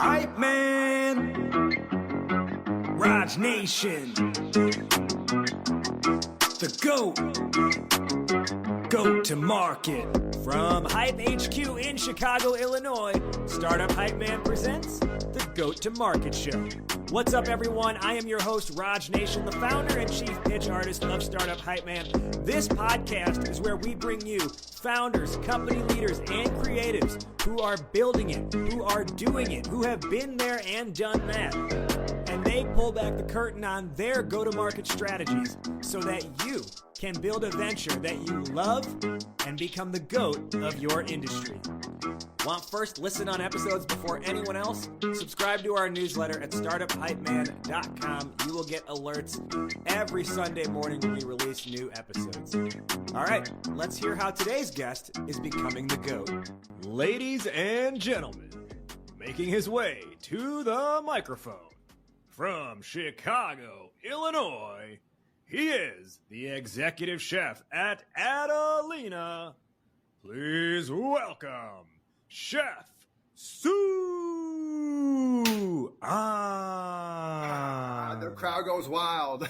Hype Man, Raj Nation, the GOAT to market. From Hype HQ in Chicago, Illinois, Startup Hype Man presents the GOAT to Market Show. What's up, everyone? I am your host, Raj Nation, the founder and chief pitch artist of Startup Hype Man. This podcast is where we bring you founders, company leaders, and creatives who are building it, who are doing it, who have been there and done that. And they pull back the curtain on their go-to-market strategies so that you can build a venture that you love and become the GOAT of your industry. Want first listen on episodes before anyone else? Subscribe to our newsletter at startuphypeman.com. You will get alerts every Sunday morning when we release new episodes. All right, let's hear how today's guest is becoming the GOAT. Ladies and gentlemen, making his way to the microphone from Chicago, Illinois, he is the executive chef at Adalina. Please welcome Chef Soo Ahn. The crowd goes wild.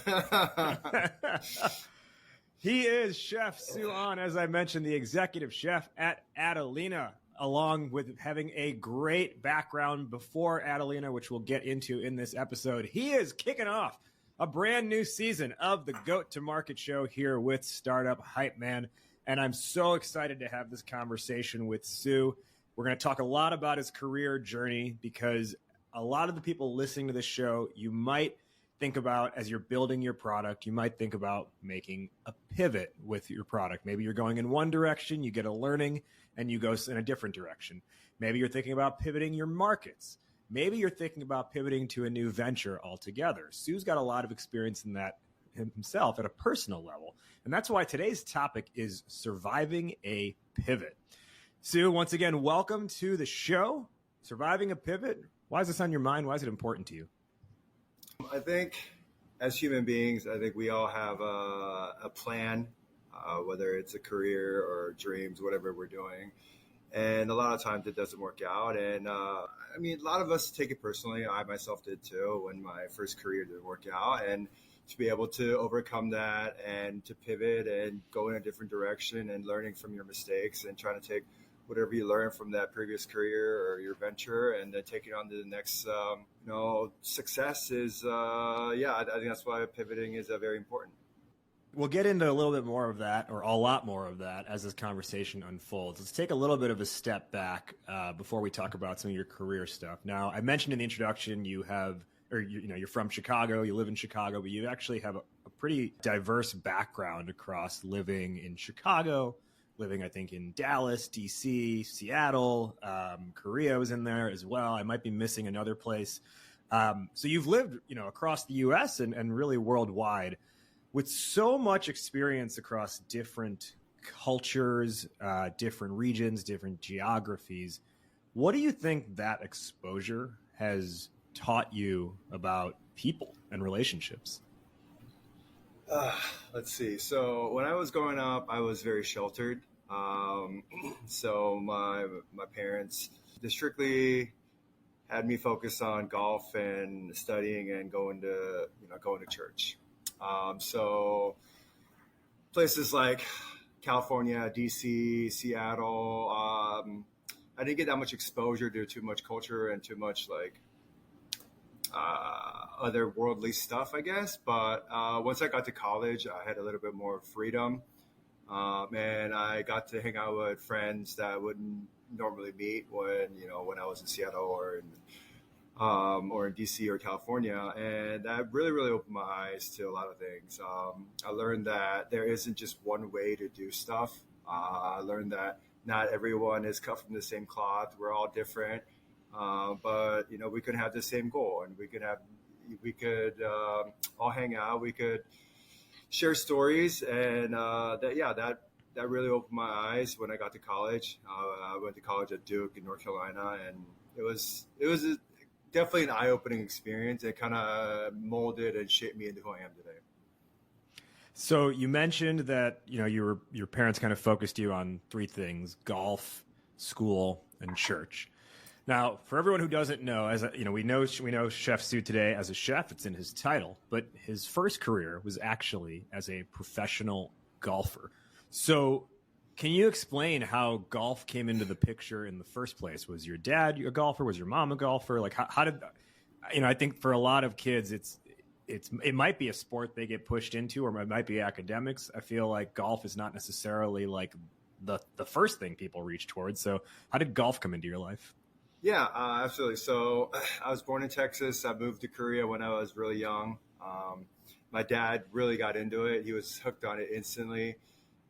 He is Chef Soo Ahn, as I mentioned, the executive chef at Adalina, along with having a great background before Adalina, which we'll get into in this episode. He is kicking off a brand new season of the GOAT to Market Show here with Startup Hype Man, and I'm so excited to have this conversation with Soo. We're going to talk a lot about his career journey because a lot of the people listening to this show, you might think about as you're building your product, you might think about making a pivot with your product. Maybe you're going in one direction, you get a learning, and you go in a different direction. Maybe you're thinking about pivoting your markets. Maybe you're thinking about pivoting to a new venture altogether. Soo's got a lot of experience in that himself at a personal level. And that's why today's topic is surviving a pivot. Soo, once again, welcome to the show. Surviving a pivot. Why is this on your mind? Why is it important to you? I think as human beings, I think we all have a plan, whether it's a career or dreams, whatever we're doing. And a lot of times it doesn't work out. And a lot of us take it personally. I myself did too when my first career didn't work out. And to be able to overcome that and to pivot and go in a different direction and learning from your mistakes and trying to take whatever you learn from that previous career or your venture and then take it on to the next, success is, I think that's why pivoting is very important. We'll get into a little bit more of that, or a lot more of that, as this conversation unfolds. Let's take a little bit of a step back before we talk about some of your career stuff. Now, I mentioned in the introduction you're from Chicago, you live in Chicago, but you actually have a pretty diverse background across living in Chicago, living, I think, in Dallas, DC, Seattle, Korea was in there as well. I might be missing another place. So you've lived, across the U.S. and really worldwide. With so much experience across different cultures, different regions, different geographies, what do you think that exposure has taught you about people and relationships? Let's see. So when I was growing up, I was very sheltered. So my parents strictly had me focus on golf and studying and going to church. So places like California, DC, Seattle, I didn't get that much exposure to too much culture and too much other worldly stuff, I guess. But once I got to college, I had a little bit more freedom. And I got to hang out with friends that I wouldn't normally meet when I was in Seattle or in DC or California. And that really, really opened my eyes to a lot of things. I learned that there isn't just one way to do stuff. I learned that not everyone is cut from the same cloth. We're all different. But we could have the same goal, and we could all hang out. We could share stories, and that really opened my eyes when I got to college. I went to college at Duke in North Carolina, and it was definitely an eye-opening experience. It kind of molded and shaped me into who I am today. So you mentioned that your parents kind of focused you on three things: golf, school, and church. Now, for everyone who doesn't know, we know Chef Soo today as a chef. It's in his title, but his first career was actually as a professional golfer. So, can you explain how golf came into the picture in the first place? Was your dad a golfer? Was your mom a golfer? Like, how did I think for a lot of kids, it might be a sport they get pushed into, or it might be academics. I feel like golf is not necessarily like the first thing people reach towards. So, how did golf come into your life? Yeah, absolutely. So I was born in Texas. I moved to Korea when I was really young. My dad really got into it. He was hooked on it instantly.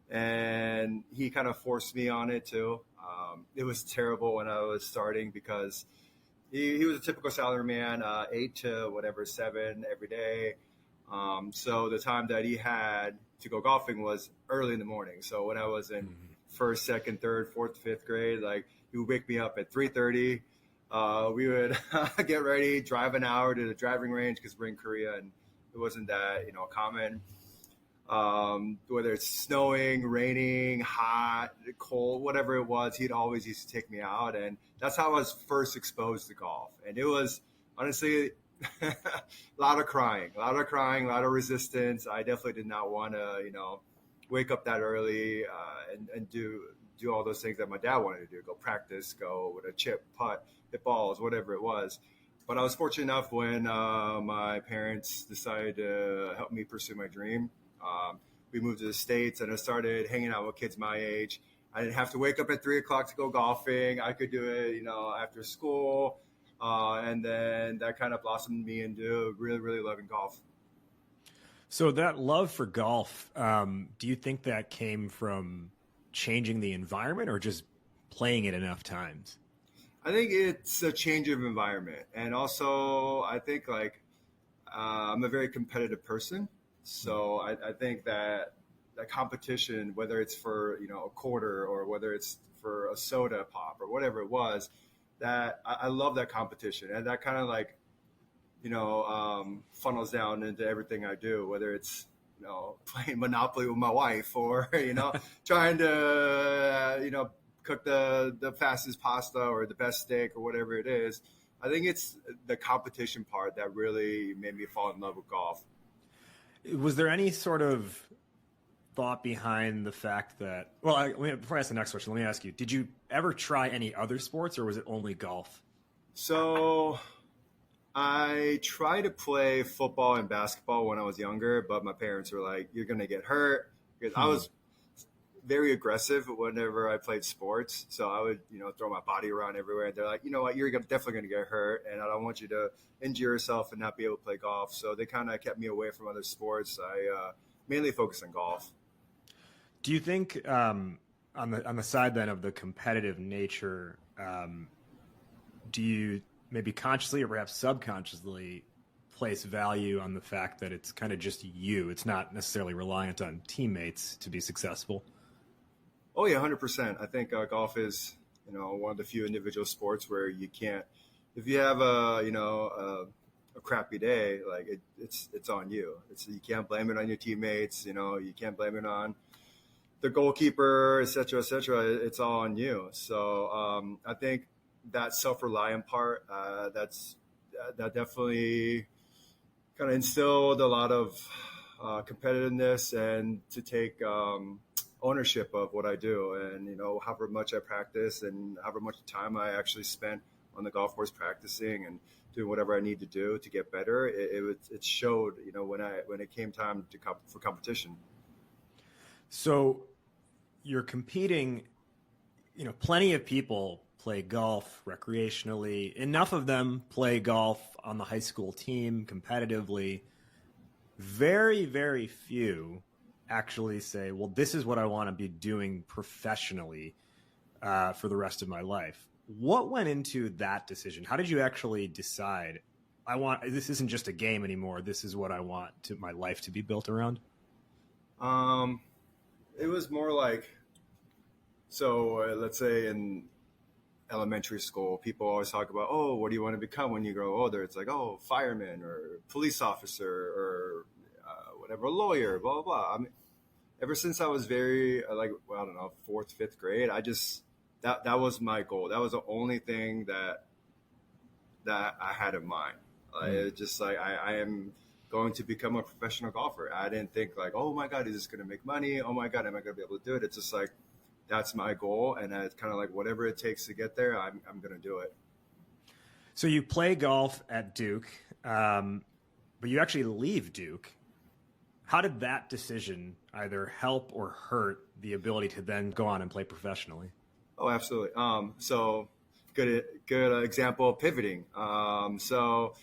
And he kind of forced me on it too. It was terrible when I was starting because he was a typical salaryman, 8 to 7 every day. So the time that he had to go golfing was early in the morning. So when I was in first, second, third, fourth, fifth grade, like he would wake me up at 3:30. We would get ready, drive an hour to the driving range because we're in Korea and it wasn't that, common. Whether it's snowing, raining, hot, cold, whatever it was, he'd always used to take me out. And that's how I was first exposed to golf. And it was honestly a lot of crying, a lot of resistance. I definitely did not want to, wake up that early and do all those things that my dad wanted to do, go practice, go with a chip, putt, hit balls, whatever it was. But I was fortunate enough when my parents decided to help me pursue my dream. We moved to the States and I started hanging out with kids my age. I didn't have to wake up at 3:00 to go golfing. I could do it, after school. And then that kind of blossomed me into really, really loving golf. So that love for golf, do you think that came from changing the environment or just playing it enough times? I think it's a change of environment. And also I think I'm a very competitive person. So I think that competition, whether it's for, a quarter or whether it's for a soda pop or whatever it was, that I love that competition. And that kind of funnels down into everything I do, whether it's, playing Monopoly with my wife or, trying to, cook the fastest pasta or the best steak or whatever it is. I think it's the competition part that really made me fall in love with golf. Was there any sort of thought behind the fact that, before I ask the next question, let me ask you, did you ever try any other sports or was it only golf? So I tried to play football and basketball when I was younger, but my parents were like, you're going to get hurt. Because I was very aggressive whenever I played sports. So I would, throw my body around everywhere. And they're like, you know what, you're definitely going to get hurt. And I don't want you to injure yourself and not be able to play golf. So they kind of kept me away from other sports. I mainly focused on golf. Do you think on the side then of the competitive nature, do you maybe consciously or perhaps subconsciously place value on the fact that it's kind of just you? It's not necessarily reliant on teammates to be successful. Oh yeah, 100%. I think golf is, one of the few individual sports where you can't, if you have a crappy day, it's on you. You can't blame it on your teammates. You can't blame it on the goalkeeper, et cetera, et cetera. It's all on you. So I think that self-reliant part, that definitely kind of instilled a lot of competitiveness and to take ownership of what I do and, however much I practice and however much time I actually spent on the golf course practicing and doing whatever I need to do to get better. It showed, when it came time for competition. So you're competing, plenty of people play golf recreationally. Enough of them play golf on the high school team competitively. Very, very few actually say, well, this is what I want to be doing professionally for the rest of my life. What went into that decision? How did you actually decide, this isn't just a game anymore, this is what I want my life to be built around? It was more let's say in elementary school, people always talk about, oh, what do you want to become when you grow older? It's like, oh, fireman or police officer or whatever, lawyer, blah, blah, blah. I mean, ever since I was very, fourth, fifth grade, I just that was my goal. That was the only thing that I had in mind. It's just like I am going to become a professional golfer. I didn't think like, oh my God, is this going to make money? Oh my God, am I going to be able to do it? It's just like, that's my goal. And it's kind of like, whatever it takes to get there, I'm going to do it. So you play golf at Duke, but you actually leave Duke. How did that decision either help or hurt the ability to then go on and play professionally? Oh, absolutely. So good example of pivoting. So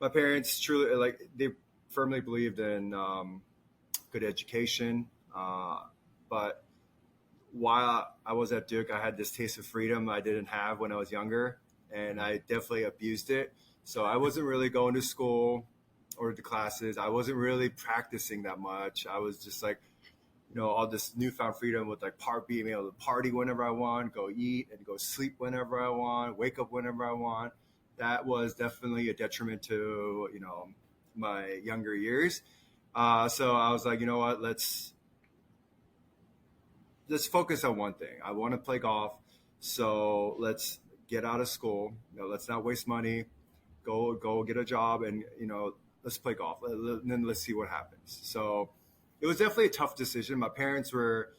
my parents truly, like, they firmly believed in good education. But while I was at Duke, I had this taste of freedom I didn't have when I was younger, and I definitely abused it. So I wasn't really going to school or the classes. I wasn't really practicing that much. I was just like, all this newfound freedom with like being able to party whenever I want, go eat and go sleep whenever I want, wake up whenever I want. That was definitely a detriment to, my younger years. So I was like, you know what, let's focus on one thing. I want to play golf. So let's get out of school. Let's not waste money. Go get a job and, let's play golf. And then let's see what happens. So it was definitely a tough decision. My parents were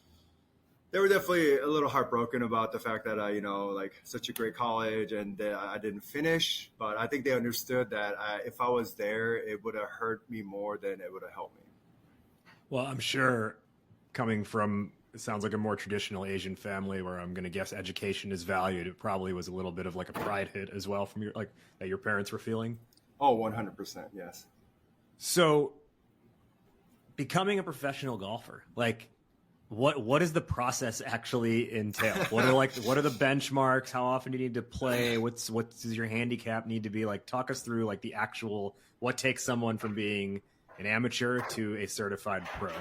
definitely a little heartbroken about the fact that I, like such a great college and that I didn't finish. But I think they understood that if I was there, it would have hurt me more than it would have helped me. Well, I'm sure coming from, it sounds like a more traditional Asian family where I'm going to guess education is valued. It probably was a little bit of like a pride hit as well from that your parents were feeling. Oh, 100%. Yes. So becoming a professional golfer, like what does the process actually entail? What are the benchmarks? How often do you need to play? What does your handicap need to be? Like, talk us through like the actual, what takes someone from being an amateur to a certified pro?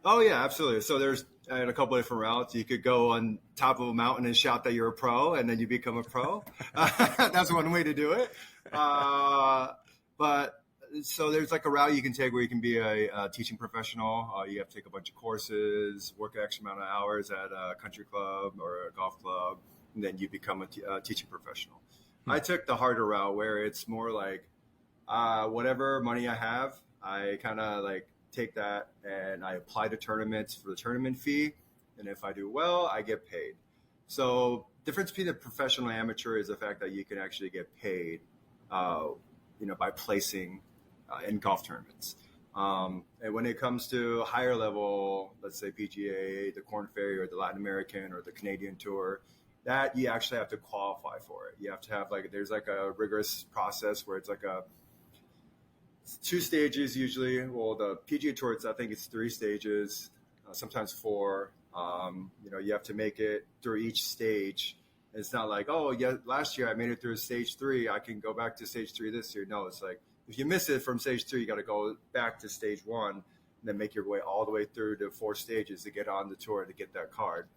Oh yeah, absolutely. So there's a couple of different routes. You could go on top of a mountain and shout that you're a pro, and then you become a pro. That's one way to do it. But so there's like a route you can take where you can be a teaching professional. You have to take a bunch of courses, work an extra amount of hours at a country club or a golf club, and then you become a teaching professional. I took the harder route where it's more like whatever money I have, I kind of like take that and I apply to tournaments for the tournament fee. And if I do well, I get paid. So difference between the professional and amateur is the fact that you can actually get paid, by placing in golf tournaments. And when it comes to higher level, let's say PGA, the Korn Ferry or the Latin American or the Canadian Tour, that you actually have to qualify for it. You have to have there's like a rigorous process where it's like it's 2 stages usually. Well, the PGA Tour, I think it's 3 stages, sometimes 4. You have to make it through each stage. It's not like, oh yeah, last year I made it through stage 3. I can go back to stage 3 this year. No, it's like, if you miss it from stage 3, you got to go back to stage 1 and then make your way all the way through to 4 stages to get on the tour to get that card.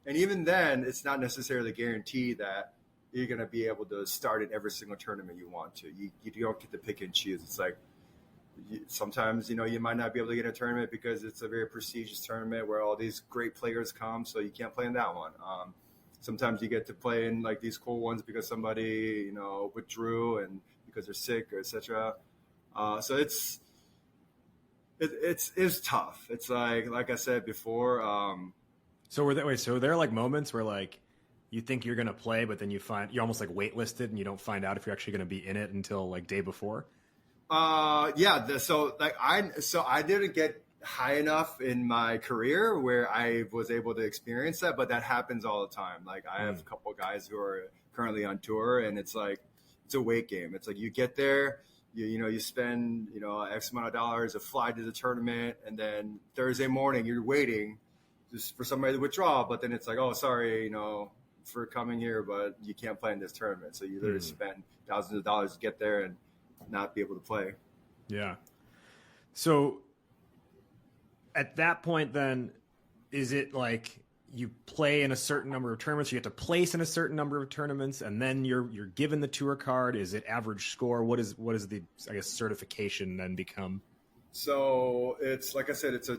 And even then, it's not necessarily guaranteed that you're going to be able to start in every single tournament you want to. You don't get to pick and choose. It's like sometimes, you might not be able to get a tournament because it's a very prestigious tournament where all these great players come, so you can't play in that one. Sometimes you get to play in like these cool ones because somebody, withdrew and because they're sick or etc. So it's tough. It's like I said before. So were there like moments where like you think you're going to play, but then you find you're almost like waitlisted and you don't find out if you're actually going to be in it until like day before? Yeah. So I didn't get high enough in my career where I was able to experience that, but that happens all the time. Like I have a couple of guys who are currently on tour, and it's like, it's a weight game. It's like you get there, you spend, X amount of dollars to fly to the tournament. And then Thursday morning you're waiting just for somebody to withdraw. But then it's like, oh, sorry, for coming here, but you can't play in this tournament. So you literally spend thousands of dollars to get there and not be able to play. Yeah. So at that point, then, is it like you play in a certain number of tournaments, you get to place in a certain number of tournaments, and then you're given the tour card? Is it average score? What is the, I guess, certification then become? So it's like I said, it's a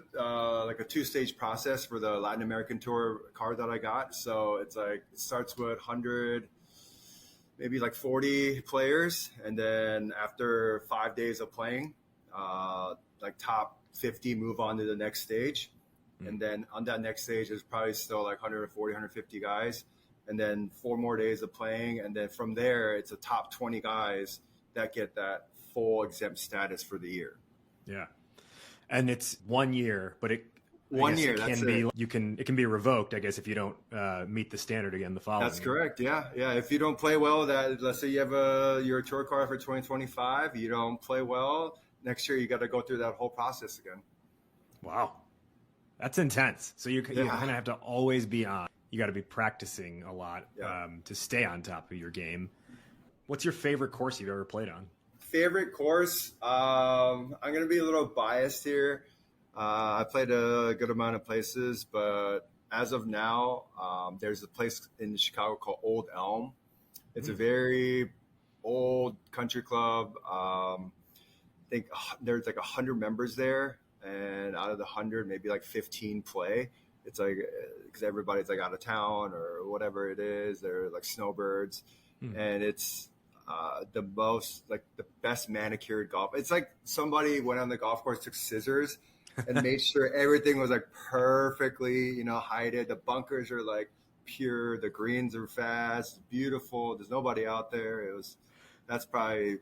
like a 2-stage process for the Latin American Tour card that I got. So it's like it starts with 100, maybe like 40 players, and then after 5 days of playing, like top 50 move on to the next stage, and then on that next stage there's probably still like 140, 150 guys, and then 4 more days of playing, and then from there it's a top 20 guys that get that full exempt status for the year. Yeah. And it's 1 year, but it that's it. It can be revoked, I guess, if you don't meet the standard again the following That's year. correct. Yeah. If you don't play well, let's say you have your tour card for 2025, you don't play well next year, you got to go through that whole process again. Wow, that's intense. So you kind of have to always be on. You got to be practicing a lot to stay on top of your game. What's your favorite course you've ever played on? Favorite course? I'm going to be a little biased here. I played a good amount of places, but as of now, there's a place in Chicago called Old Elm. It's a very old country club. I think there's like 100 members there, and out of the 100, maybe like 15 play. It's like because everybody's like out of town or whatever it is. They're like snowbirds, and it's the best manicured golf. It's like somebody went on the golf course, took scissors, and made sure everything was like perfectly, hided. The bunkers are like pure. The greens are fast, beautiful. There's nobody out there. That's probably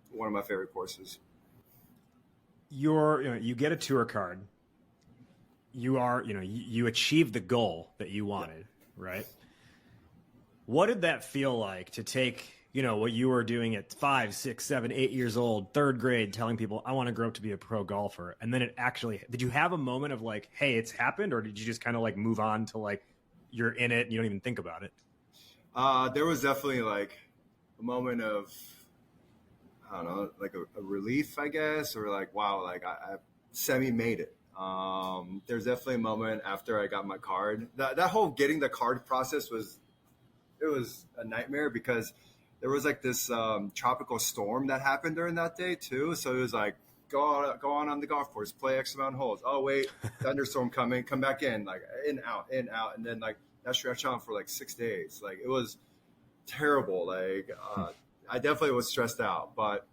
one of my favorite courses. You get a tour card. You achieved the goal that you wanted, right? What did that feel like to take, what you were doing at 5, 6, 7, 8 years old, third grade, telling people, I want to grow up to be a pro golfer. And then did you have a moment of like, hey, it's happened? Or did you just kind of like move on to like, you're in it and you don't even think about it? There was definitely like a moment of, I don't know, like a relief, I guess, or like, wow, like I semi-made it. There's definitely a moment after I got my card. That whole getting the card process was a nightmare because there was like this tropical storm that happened during that day too. So it was like, go on the golf course, play X amount of holes. Oh wait, thunderstorm coming, come back in, like in, out. And then like that stretched on for like 6 days. Like it was terrible. Like, I definitely was stressed out, but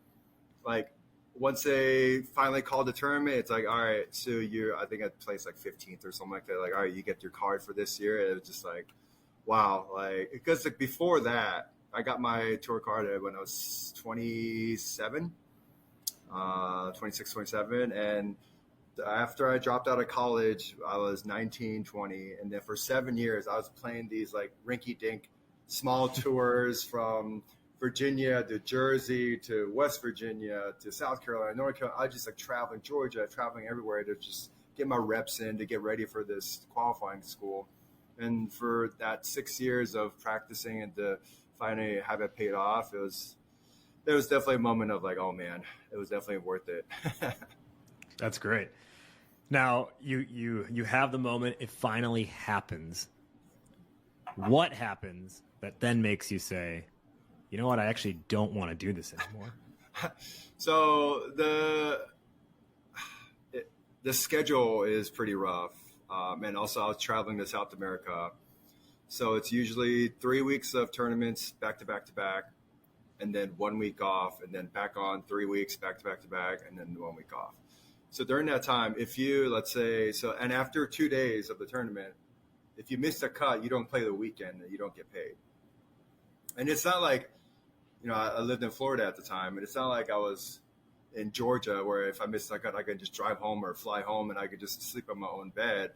like once they finally called the tournament, it's like, all right, so I think I placed like 15th or something like that. Like, all right, you get your card for this year. It was just like, wow. Like, because like before that, I got my tour card when I was 26, 27. And after I dropped out of college, I was 19, 20. And then for 7 years, I was playing these like rinky dink small tours from Virginia to Jersey to West Virginia to South Carolina, North Carolina. I just like traveling Georgia, traveling everywhere to just get my reps in to get ready for this qualifying school. And for that 6 years of practicing and to finally have it paid off, there was definitely a moment of like, oh man, it was definitely worth it. That's great. Now you have the moment, it finally happens. What happens that then makes you say, you know what, I actually don't want to do this anymore? So the schedule is pretty rough. And also I was traveling to South America. So it's usually 3 weeks of tournaments back to back to back, and then 1 week off, and then back on 3 weeks back to back to back, and then 1 week off. So during that time, if you, let's say, and after 2 days of the tournament, if you miss a cut, you don't play the weekend and you don't get paid. And it's not like, I lived in Florida at the time, and it's not like I was in Georgia where if I missed a cut, I could just drive home or fly home and I could just sleep on my own bed.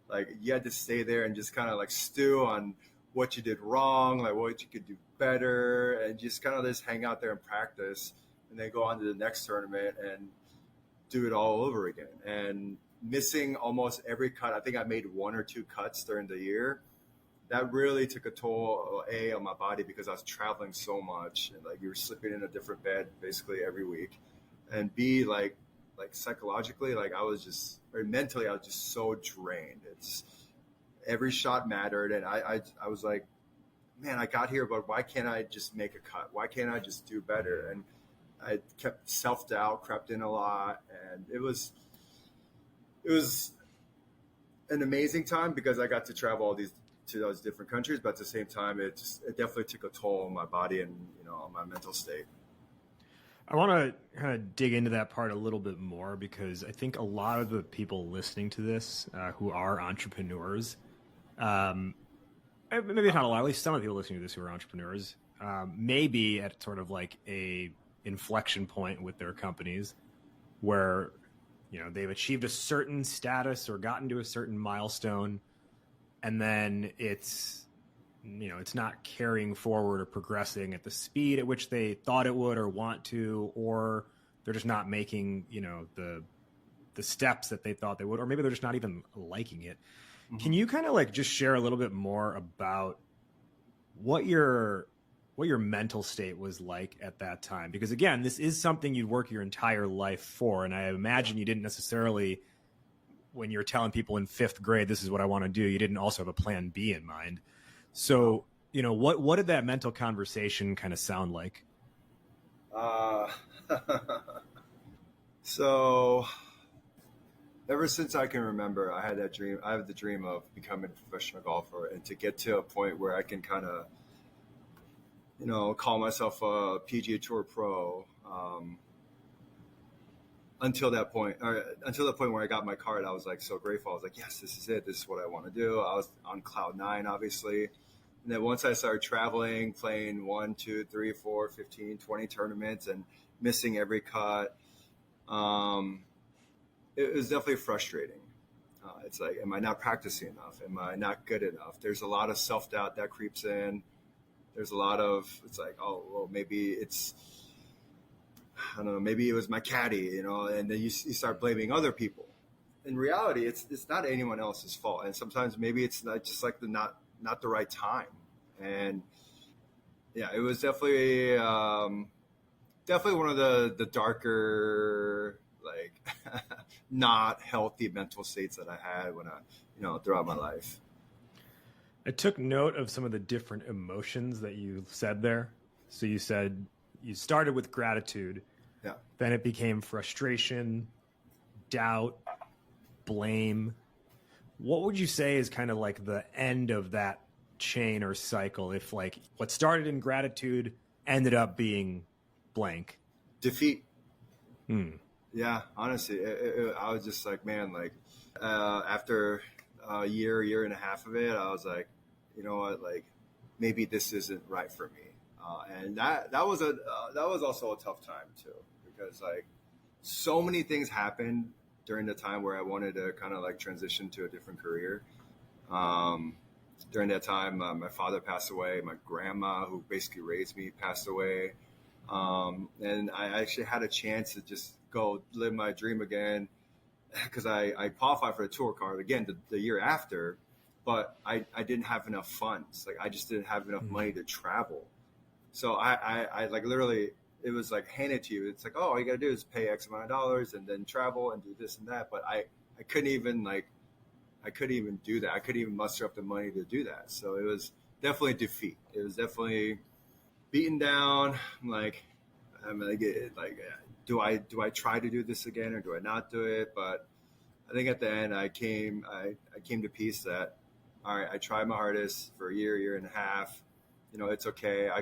Like you had to stay there and just kind of like stew on what you did wrong, like what you could do better, and just kind of just hang out there and practice, and then go on to the next tournament and do it all over again. And missing almost every cut, I think I made 1 or 2 cuts during the year. That really took a toll, A, on my body because I was traveling so much, and like you were sleeping in a different bed basically every week, and B, like psychologically, like mentally, I was just so drained. It's every shot mattered, and I was like, man, I got here, but why can't I just make a cut? Why can't I just do better? And I kept self-doubt crept in a lot, and it was an amazing time because I got to travel to those different countries, but at the same time, it definitely took a toll on my body and, on my mental state. I want to kind of dig into that part a little bit more because I think a lot of the people listening to this who are entrepreneurs, maybe not a lot, at least some of the people listening to this who are entrepreneurs, may be at sort of like a inflection point with their companies where, they've achieved a certain status or gotten to a certain milestone, and then it's not carrying forward or progressing at the speed at which they thought it would or want to, or they're just not making, the steps that they thought they would, or maybe they're just not even liking it. Mm-hmm. Can you kind of like just share a little bit more about what your mental state was like at that time? Because again, this is something you'd work your entire life for. And I imagine you didn't necessarily, when you're telling people in 5th grade, this is what I want to do, you didn't also have a plan B in mind. So, what did that mental conversation kind of sound like? So ever since I can remember, I had that dream. I have the dream of becoming a professional golfer and to get to a point where I can kind of, call myself a PGA Tour pro. Until the point where I got my card, I was like so grateful. I was like, yes, this is it. This is what I want to do. I was on cloud 9, obviously. And then once I started traveling, playing 1, 2, 3, 4, 15, 20 tournaments and missing every cut, it was definitely frustrating. It's like, am I not practicing enough? Am I not good enough? There's a lot of self-doubt that creeps in. There's a lot of, it's like, oh, well, maybe it's, I don't know, maybe it was my caddy, and then you start blaming other people. In reality, it's not anyone else's fault. And sometimes maybe it's not just like not the right time. And yeah, it was definitely one of the darker, like not healthy mental states that I had when throughout my life. I took note of some of the different emotions that you said there. So you said you started with gratitude. Yeah. Then it became frustration, doubt, blame. What would you say is kind of like the end of that chain or cycle? If like what started in gratitude ended up being blank? Defeat. Yeah, honestly, I was just like, man, like after a year and a half of it, I was like, you know what, like maybe this isn't right for me. And that was also a tough time too, because like so many things happened during the time where I wanted to kind of like transition to a different career. During that time, my father passed away. My grandma, who basically raised me, passed away. And I actually had a chance to just go live my dream again, because I qualified for the tour card again the year after, but I didn't have enough funds. Like I just didn't have enough money to travel. So I like literally, it was like handed to you. It's like, oh, all you got to do is pay X amount of dollars and then travel and do this and that. But I couldn't even do that. I couldn't even muster up the money to do that. So it was definitely defeat. It was definitely beaten down. Do I try to do this again or do I not do it? But I think at the end I came to peace that, all right, I tried my hardest for a year and a half. It's okay. I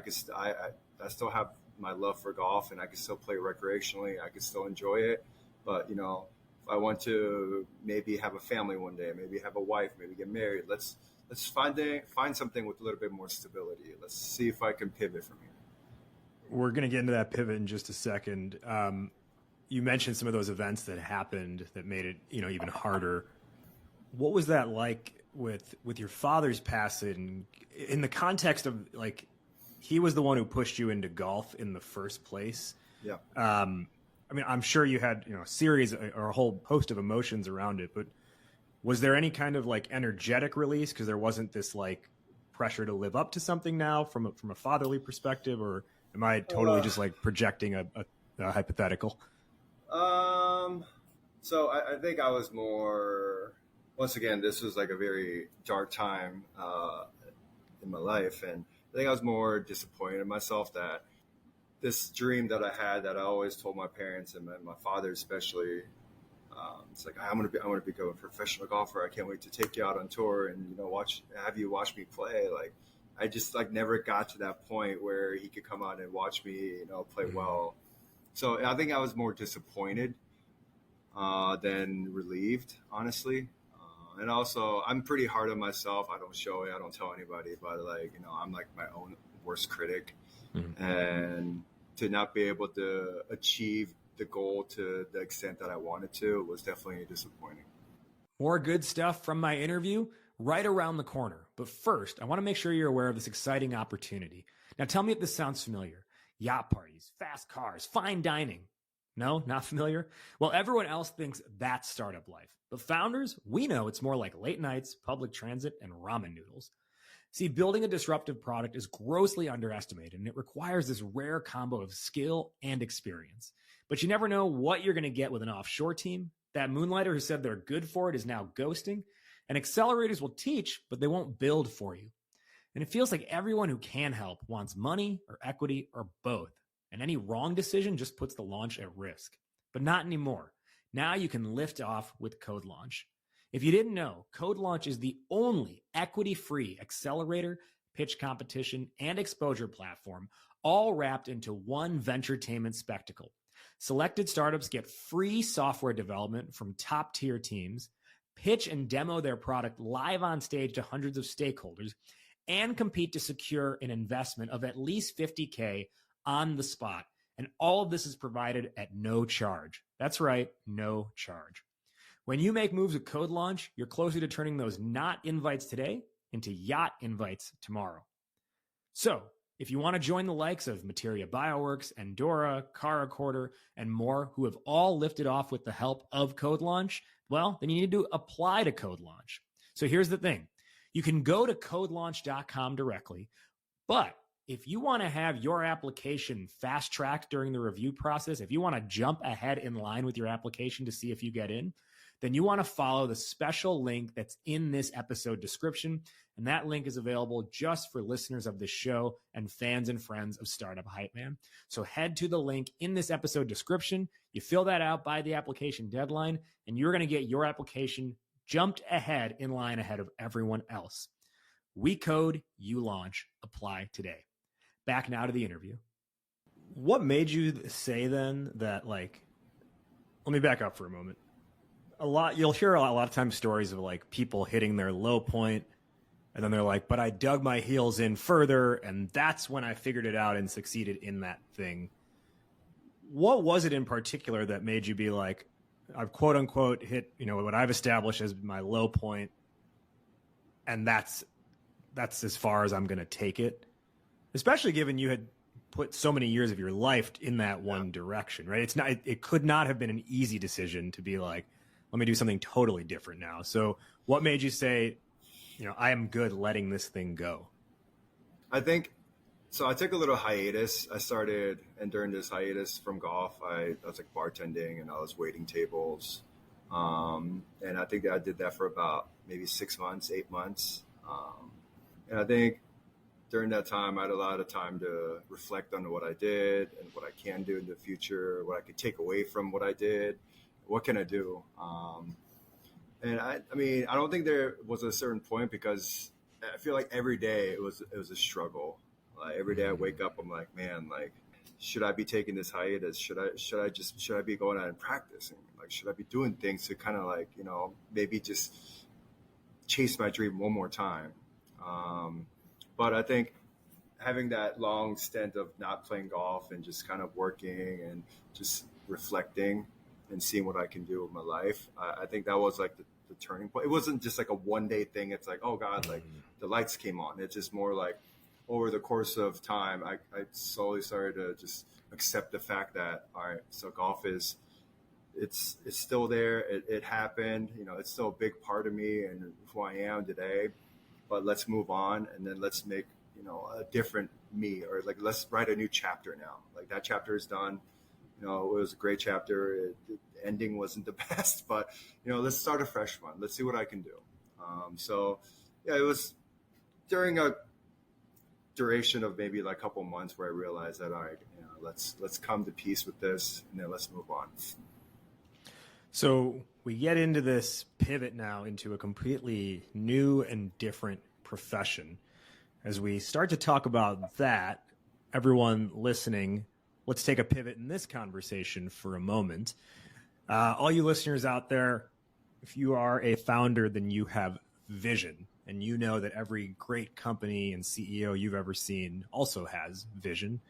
still have my love for golf and I can still play recreationally. I can still enjoy it. But, if I want to maybe have a family one day, maybe have a wife, maybe get married, let's find something with a little bit more stability. Let's see if I can pivot from here. We're going to get into that pivot in just a second. You mentioned some of those events that happened that made it, even harder. What was that like with your father's passing, in the context of like, he was the one who pushed you into golf in the first place? Yeah. I mean, I'm sure you had, a series or a whole host of emotions around it, but was there any kind of like energetic release? Because there wasn't this like pressure to live up to something now from a fatherly perspective, or am I totally just like projecting a hypothetical? So I think I was more, once again, this was like a very dark time in my life. And I think I was more disappointed in myself that this dream that I had that I always told my parents and my father especially. It's like I want to become a professional golfer. I can't wait to take you out on tour and have you watch me play. Like I just like never got to that point where he could come out and watch me, play well. So I think I was more disappointed than relieved, honestly. And also, I'm pretty hard on myself. I don't show it. I don't tell anybody. But I'm like my own worst critic, and to not be able to achieve the goal to the extent that I wanted to was definitely disappointing. More good stuff from my interview right around the corner. But first, I want to make sure you're aware of this exciting opportunity. Now, tell me if this sounds familiar. Yacht parties, fast cars, fine dining. No, not familiar? Well, everyone else thinks that's startup life. But founders, we know it's more like late nights, public transit, and ramen noodles. See, building a disruptive product is grossly underestimated, and it requires this rare combo of skill and experience. But you never know what you're going to get with an offshore team. That moonlighter who said they're good for it is now ghosting. And accelerators will teach, but they won't build for you. And it feels like everyone who can help wants money or equity or both. And any wrong decision just puts the launch at risk. But not anymore. Now you can lift off with Code Launch. If you didn't know, Code Launch is the only equity-free accelerator, pitch competition, and exposure platform, all wrapped into one venturetainment spectacle. Selected startups get free software development from top-tier teams, pitch and demo their product live on stage to hundreds of stakeholders, and compete to secure an investment of at least $50K on the spot. And all of this is provided at no charge. That's right, no charge. When you make moves with Code Launch, you're closer to turning those not invites today into yacht invites tomorrow. So, if you want to join the likes of Materia Bioworks, Endora, Car Recorder, and more who have all lifted off with the help of Code Launch, well, then you need to apply to Code Launch. So here's the thing. You can go to codelaunch.com directly, but if you want to have your application fast-tracked during the review process, if you want to jump ahead in line with your application to see if you get in, then you want to follow the special link that's in this episode description. And that link is available just for listeners of this show and fans and friends of Startup Hype Man. So head to the link in this episode description. You fill that out by the application deadline, and you're going to get your application jumped ahead in line ahead of everyone else. We code, you launch, apply today. Back now to the interview. What made you say then that, like, let me back up for a moment. You'll hear a lot of times stories of like people hitting their low point and then they're like, but I dug my heels in further and that's when I figured it out and succeeded in that thing. What was it in particular that made you be like, I've quote unquote hit, what I've established as my low point and that's as far as I'm going to take it, especially given you had put so many years of your life in that one direction, right? It could not have been an easy decision to be like, let me do something totally different now. So what made you say, I am good letting this thing go? I think, so I took a little hiatus. I started, and during this hiatus from golf, I was like bartending and I was waiting tables. And I think that I did that for about maybe 6 months, 8 months. And I think during that time, I had a lot of time to reflect on what I did and what I can do in the future, what I could take away from what I did. What can I do? And I mean, I don't think there was a certain point because I feel like every day it was a struggle. Like every day I wake up, I'm like, man, like, should I be taking this hiatus? Should I be going out and practicing? Like, should I be doing things to kind of like, maybe just chase my dream one more time? But I think having that long stint of not playing golf and just kind of working and just reflecting and seeing what I can do with my life. I think that was like the turning point. It wasn't just like a one-day thing. It's like, oh God, like the lights came on. It's just more like over the course of time, I slowly started to just accept the fact that, all right, so golf it's still there. It happened, it's still a big part of me and who I am today, but let's move on. And then let's make, a different me, or like, let's write a new chapter now. Like that chapter is done. It was a great chapter. The ending wasn't the best, but, let's start a fresh one. Let's see what I can do. So, yeah, it was during duration of maybe like a couple months where I realized that, all right, let's come to peace with this, and then let's move on. So we get into this pivot now into a completely new and different profession. As we start to talk about that, everyone listening, let's take a pivot in this conversation for a moment. All you listeners out there, if you are a founder, then you have vision. And you know that every great company and CEO you've ever seen also has vision.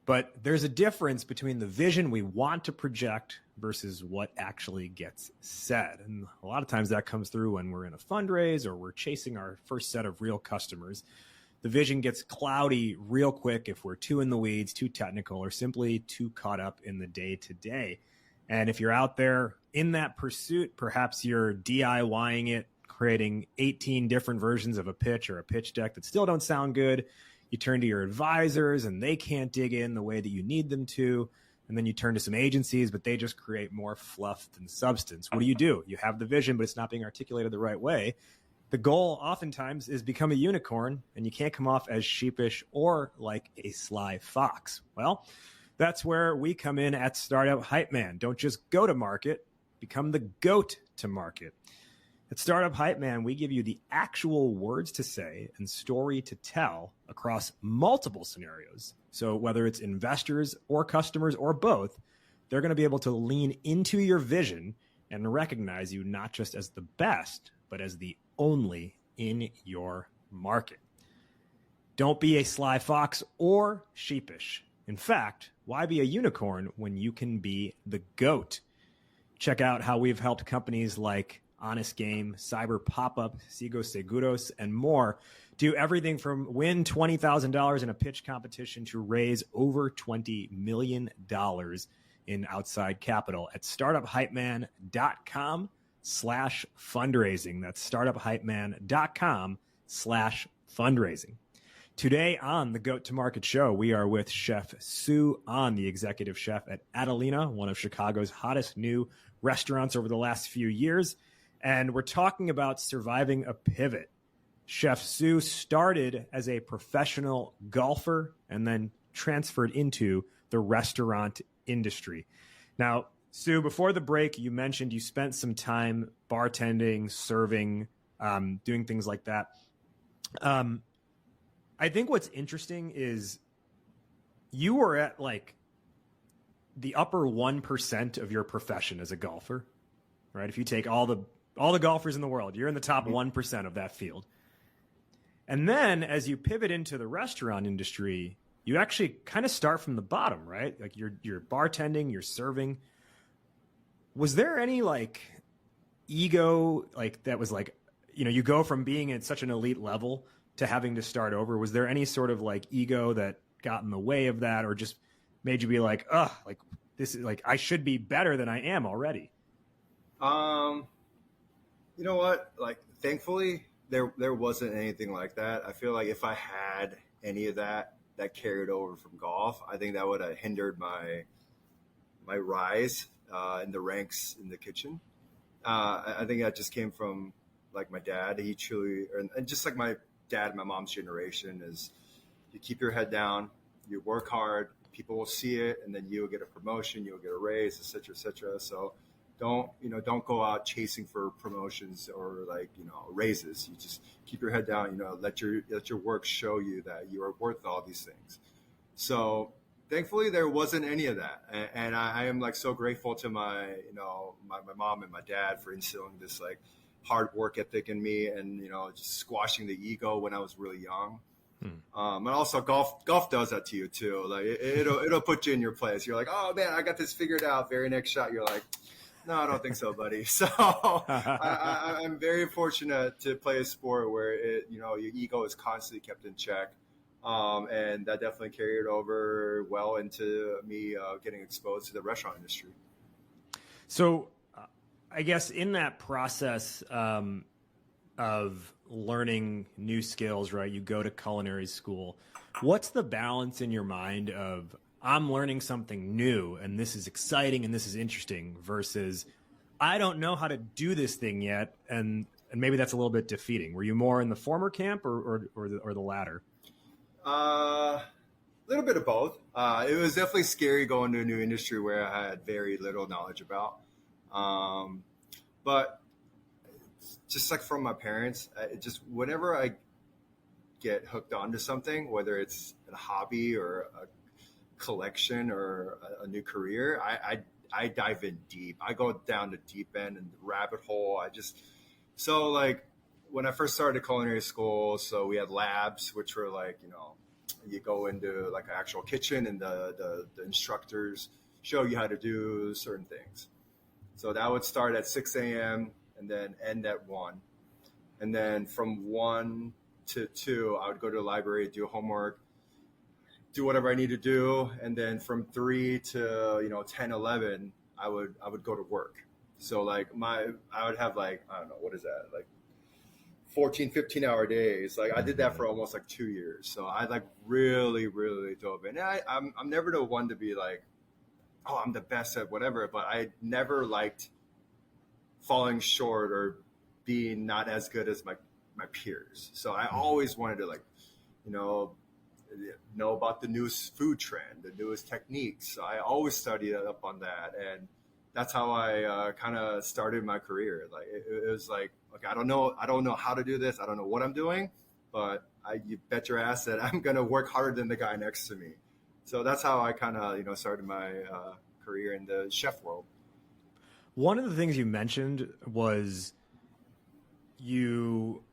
But there's a difference between the vision we want to project versus what actually gets said. And a lot of times that comes through when we're in a fundraise or we're chasing our first set of real customers. The vision gets cloudy real quick if we're too in the weeds, too technical, or simply too caught up in the day-to-day. And if you're out there in that pursuit, perhaps you're DIYing it, creating 18 different versions of a pitch or a pitch deck that still don't sound good. You turn to your advisors and they can't dig in the way that you need them to. And then you turn to some agencies, but they just create more fluff than substance. What do? You have the vision, but it's not being articulated the right way. The goal oftentimes is become a unicorn, and you can't come off as sheepish or like a sly fox. Well, that's where we come in at Startup Hype Man. Don't just go to market, become the GOAT to market. At Startup Hype Man, we give you the actual words to say and story to tell across multiple scenarios. So whether it's investors or customers or both, they're going to be able to lean into your vision and recognize you not just as the best, but as the only in your market. Don't be a sly fox or sheepish. In fact, why be a unicorn when you can be the GOAT? Check out how we've helped companies like Honest Game, Cyber Pop-Up, Sigo Seguros, and more do everything from win $20,000 in a pitch competition to raise over $20 million in outside capital at startuphypeman.com/fundraising. That's startuphypeman.com/fundraising. Today on the Goat to Market show, we are with Chef Soo Ahn, the executive chef at Adalina, one of Chicago's hottest new restaurants over the last few years. And we're talking about surviving a pivot. Chef Soo started as a professional golfer and then transferred into the restaurant industry. Now, Soo, before the break, you mentioned you spent some time bartending, serving, doing things like that. I think what's interesting is you were at like the upper 1% of your profession as a golfer, right? If you take all the golfers in the world, you're in the top 1% of that field. And then as you pivot into the restaurant industry, you actually kind of start from the bottom, right? Like you're bartending, you're serving. Was there any like ego, like that was like, you go from being at such an elite level to having to start over? Was there any sort of like ego that got in the way of that, or just made you be like, like this is like, I should be better than I am already? You know what? Like, thankfully, there wasn't anything like that. I feel like if I had any of that carried over from golf, I think that would have hindered my rise in the ranks in the kitchen. I think that just came from like my dad. He truly, and just like my dad and my mom's generation, is you keep your head down, you work hard, people will see it, and then you'll get a promotion, you'll get a raise, et cetera, et cetera. So don't go out chasing for promotions or raises. You just keep your head down, let your work show you that you are worth all these things. So thankfully there wasn't any of that. And I am like so grateful to my mom and my dad for instilling this like hard work ethic in me, and, just squashing the ego when I was really young. And also golf does that to you too. Like it'll put you in your place. You're like, oh man, I got this figured out. Very next shot, you're like, no, I don't think so, buddy. So I'm very fortunate to play a sport where your ego is constantly kept in check. And that definitely carried over well into me getting exposed to the restaurant industry. So I guess in that process of learning new skills, right, you go to culinary school. What's the balance in your mind of I'm learning something new and this is exciting and this is interesting versus I don't know how to do this thing yet, and maybe that's a little bit defeating? Were you more in the former camp or the latter? A little bit of both. It was definitely scary going to a new industry where I had very little knowledge about. But just like from my parents, just whenever I get hooked onto something, whether it's a hobby or a collection or a new career, I dive in deep. I go down the deep end and the rabbit hole. So like when I first started culinary school, so we had labs, which were like, you go into like an actual kitchen and the instructors show you how to do certain things. So that would start at 6 a.m. and then end at 1. And then from 1 to 2, I would go to the library, do homework, do whatever I need to do. And then from 3 to, 10, 11, I would go to work. So like I would have like, I don't know, what is that? Like 14, 15-hour days. Like I did that for almost like 2 years. So I like really, really dove in. And I'm never the one to be like, oh, I'm the best at whatever, but I never liked falling short or being not as good as my peers. So I always wanted to like, know about the newest food trend, the newest techniques. So I always studied up on that. And that's how I kind of started my career. Like it was like, okay, I don't know how to do this. I don't know what I'm doing, but you bet your ass that I'm going to work harder than the guy next to me. So that's how I kind of, started my career in the chef world. One of the things you mentioned was you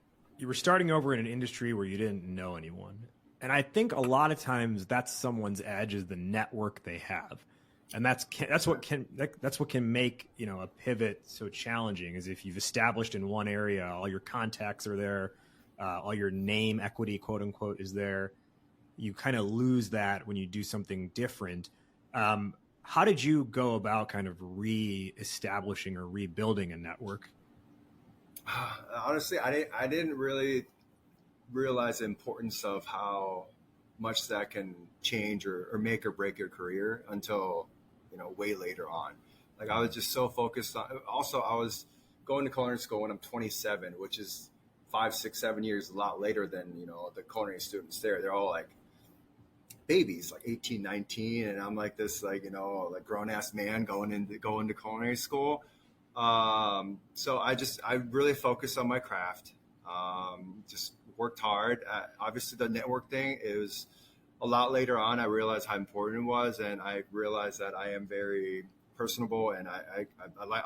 were starting over in an industry where you didn't know anyone. And I think a lot of times that's someone's edge is the network they have. And that's what can make, a pivot so challenging is if you've established in one area, all your contacts are there, all your name equity, quote unquote, is there. You kind of lose that when you do something different. How did you go about kind of re-establishing or rebuilding a network? Honestly, I didn't really realize the importance of how much that can change or make or break your career until, way later on. Like I was just so focused on, also I was going to culinary school when I'm 27, which is 5, 6, 7 years, a lot later than, the culinary students there. They're all like babies, like 18, 19. And I'm like this, like, like grown ass man going to culinary school. So I really focused on my craft. Just worked hard. Obviously the network thing is a lot later on. I realized how important it was. And I realized that I am very personable and I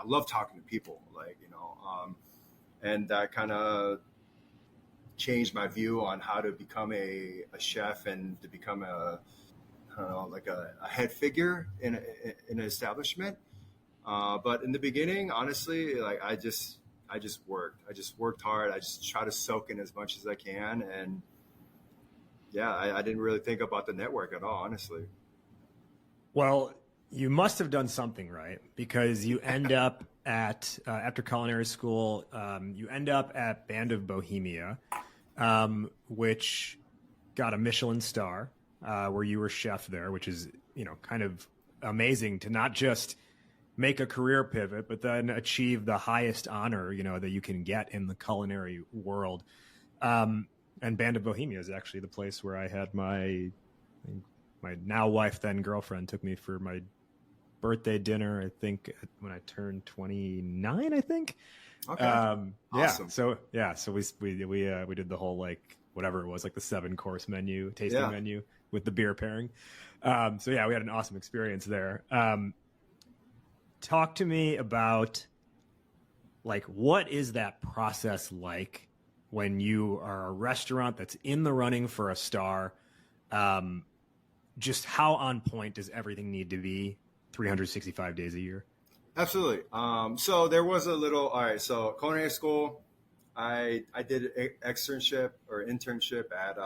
love talking to people, like, and that kind of changed my view on how to become a chef and to become a head figure in an establishment. But in the beginning, honestly, like I just worked. I just worked hard. I just try to soak in as much as I can. And yeah, I didn't really think about the network at all, honestly. Well, you must have done something right because you end up at, after culinary school, you end up at Band of Bohemia, which got a Michelin Star, where you were chef there, which is, kind of amazing to not just make a career pivot, but then achieve the highest honor, that you can get in the culinary world. And Band of Bohemia is actually the place where I had my now wife, then girlfriend, took me for my birthday dinner, I think when I turned 29, I think. Okay. Awesome. Yeah. So we did the whole, like, whatever it was, like the 7-course menu, tasting menu with the beer pairing. So yeah, we had an awesome experience there. Talk to me about, like, what is that process like when you are a restaurant that's in the running for a star? Just how on point does everything need to be 365 days a year? Absolutely. So there was a little, all right, so culinary school, I did an internship at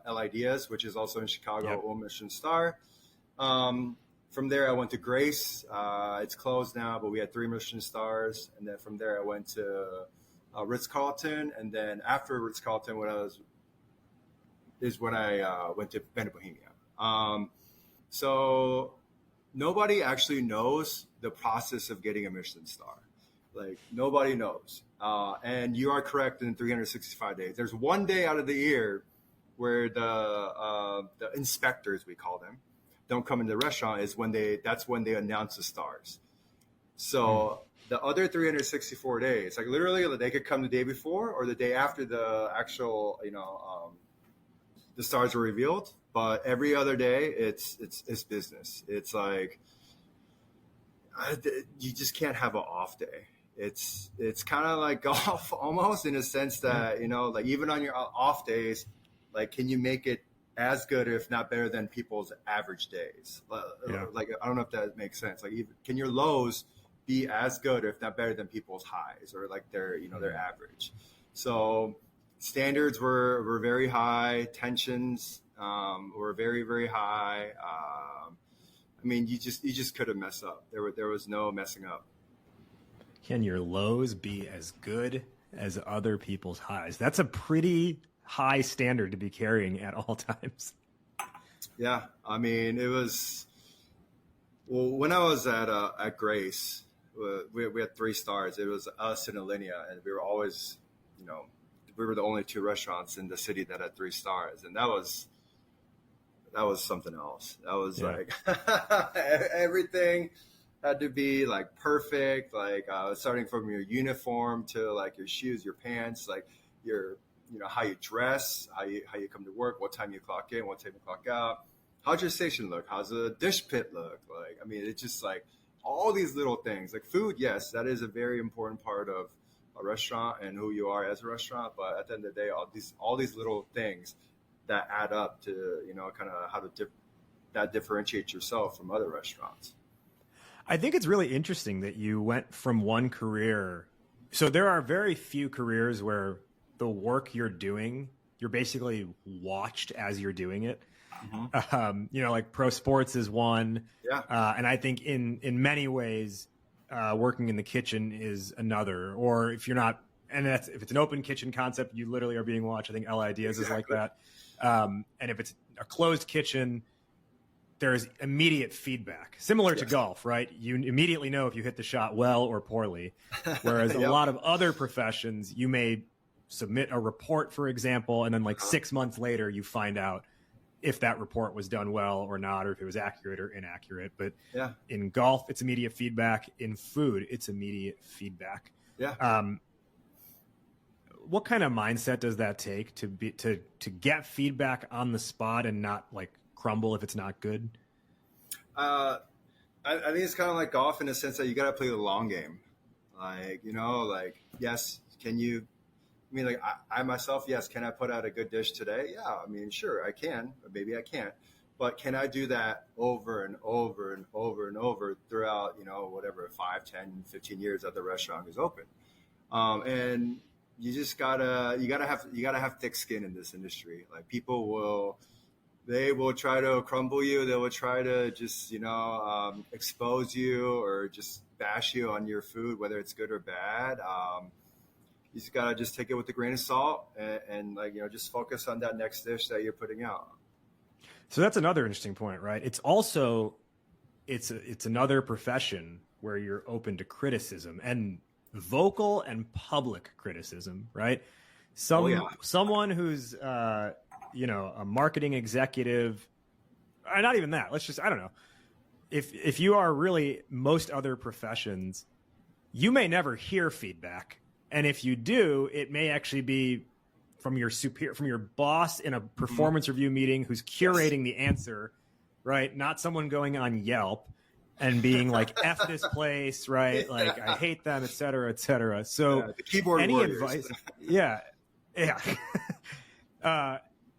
El Ideas, which is also in Chicago, Michelin Star. From there, I went to Grace. It's closed now, but we had 3 Michelin stars. And then from there, I went to Ritz-Carlton. And then after Ritz-Carlton, when I went to Band of Bohemia. So nobody actually knows the process of getting a Michelin star. Like, nobody knows. And you are correct in 365 days. There's one day out of the year where the inspectors, we call them, don't come into the restaurant is that's when they announce the stars. So the other 364 days, like literally they could come the day before or the day after the actual, the stars are revealed. But every other day it's business. It's like, you just can't have an off day. It's kind of like golf almost, in a sense that, like even on your off days, like, can you make it as good, if not better than people's average days? Like, I don't know if that makes sense. Like, can your lows be as good, if not better than people's highs, or like their average? So standards were very high. Tensions were very, very high. I mean, you just couldn't mess up. There was no messing up. Can your lows be as good as other people's highs? That's a pretty high standard to be carrying at all times. Yeah, I mean, it was. Well, when I was at Grace, we had 3 stars. It was us and Adalina, and we were always, we were the only 2 restaurants in the city that had 3 stars, and that was something else. That was like everything had to be like perfect, like starting from your uniform to like your shoes, your pants, like your, how you dress, how you come to work, what time you clock in, what time you clock out, how's your station look, how's the dish pit look, like, I mean, it's just like all these little things. Like food, yes, that is a very important part of a restaurant and who you are as a restaurant, but at the end of the day, all these little things that add up to, kind of how to that differentiate yourself from other restaurants. I think it's really interesting that you went from one career. So there are very few careers where the work you're doing, you're basically watched as you're doing it. Mm-hmm. Like pro sports is one. Yeah. And I think in many ways, working in the kitchen is another. Or if you're not, and if it's an open kitchen concept, you literally are being watched. I think L Ideas is like that. And if it's a closed kitchen, there's immediate feedback, similar to golf, right? You immediately know if you hit the shot well or poorly. Whereas a lot of other professions, you may submit a report, for example, and then like 6 months later, you find out if that report was done well or not, or if it was accurate or inaccurate. But in golf, it's immediate feedback. In food, it's immediate feedback. Yeah. What kind of mindset does that take to get feedback on the spot and not like crumble if it's not good? I think it's kind of like golf in the sense that you got to play the long game. Like, yes, can you, I mean, like I myself, yes, can I put out a good dish today? Yeah, I mean, sure, I can, but maybe I can't. But can I do that over and over and over and over throughout, whatever, 5, 10, 15 years that the restaurant is open? And you just gotta have thick skin in this industry. Like people they will try to crumble you. They will try to just, expose you or just bash you on your food, whether it's good or bad. You just gotta just take it with a grain of salt and just focus on that next dish that you're putting out. So that's another interesting point, right? It's also, it's another profession where you're open to criticism and vocal and public criticism, right? Someone who's, a marketing executive, not even that. I don't know. If you are really most other professions, you may never hear feedback. And if you do, it may actually be from your boss in a performance review meeting who's curating the answer, right? Not someone going on Yelp and being like, F this place, right? Like, I hate them, et cetera, et cetera. So the keyboard any warriors. Advice? Yeah.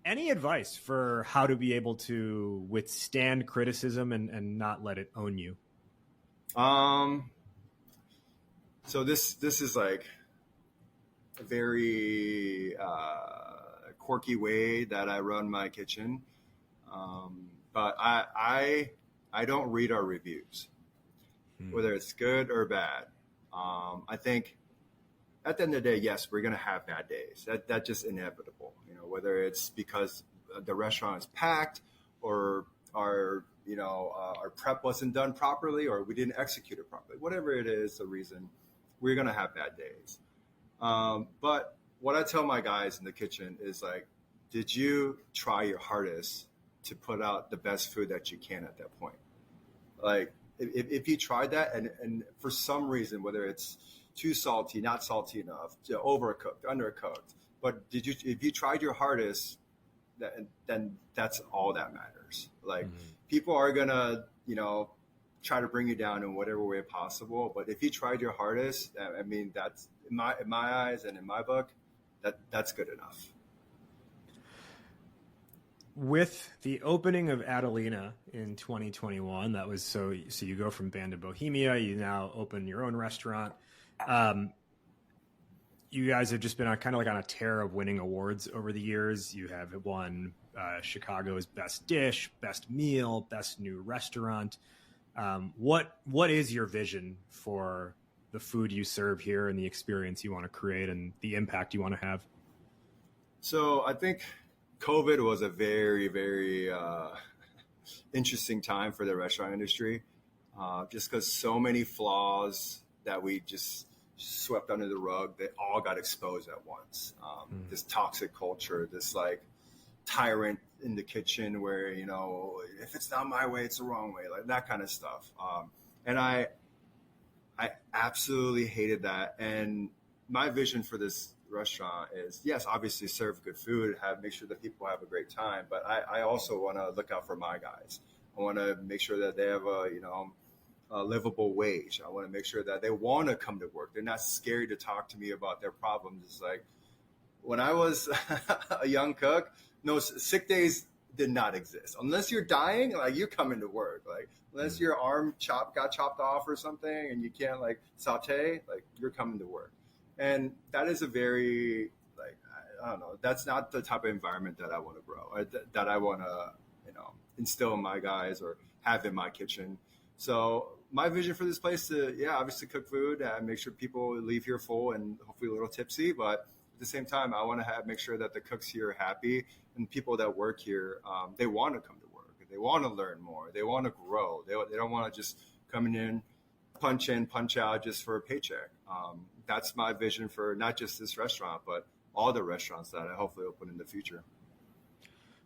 Any advice for how to be able to withstand criticism and not let it own you? So this is like a very quirky way that I run my kitchen. But I don't read our reviews, whether it's good or bad. I think at the end of the day, yes, we're going to have bad days. That's just inevitable. Whether it's because the restaurant is packed or our prep wasn't done properly or we didn't execute it properly. Whatever it is, the reason, we're going to have bad days. But what I tell my guys in the kitchen is like, did you try your hardest to put out the best food that you can at that point? Like, if you tried that and for some reason, whether it's too salty, not salty enough, overcooked, undercooked, but if you tried your hardest, then that's all that matters. Like, people are gonna, try to bring you down in whatever way possible. But if you tried your hardest, I mean, that's in my eyes and in my book, that's good enough. With the opening of Adalina in 2021, that was so you go from Band of Bohemia, you now open your own restaurant. You guys have just been on a tear of winning awards over the years. You have won Chicago's Best Dish, Best Meal, Best New Restaurant. What is your vision for the food you serve here and the experience you want to create and the impact you want to have? So I think COVID was a very, very interesting time for the restaurant industry, just because so many flaws that we just swept under the rug, they all got exposed at once. This toxic culture, this like tyrant in the kitchen where, if it's not my way, it's the wrong way, like that kind of stuff. And I absolutely hated that. And my vision for this restaurant is, yes, obviously serve good food, make sure that people have a great time. But I also want to look out for my guys. I want to make sure that they have a livable wage. I want to make sure that they want to come to work. They're not scared to talk to me about their problems. It's like when I was a young cook, no, sick days did not exist. Unless you're dying, like you're coming to work. Like unless your arm got chopped off or something and you can't like saute, like you're coming to work. And that is a very, like, I don't know, that's not the type of environment that I want to grow, that I want to, instill in my guys or have in my kitchen. So my vision for this place to, obviously cook food and make sure people leave here full and hopefully a little tipsy. But at the same time, I want to make sure that the cooks here are happy and people that work here, they want to come to work. They want to learn more. They want to grow. They don't want to just come in, punch out just for a paycheck. That's my vision for not just this restaurant, but all the restaurants that I hopefully open in the future.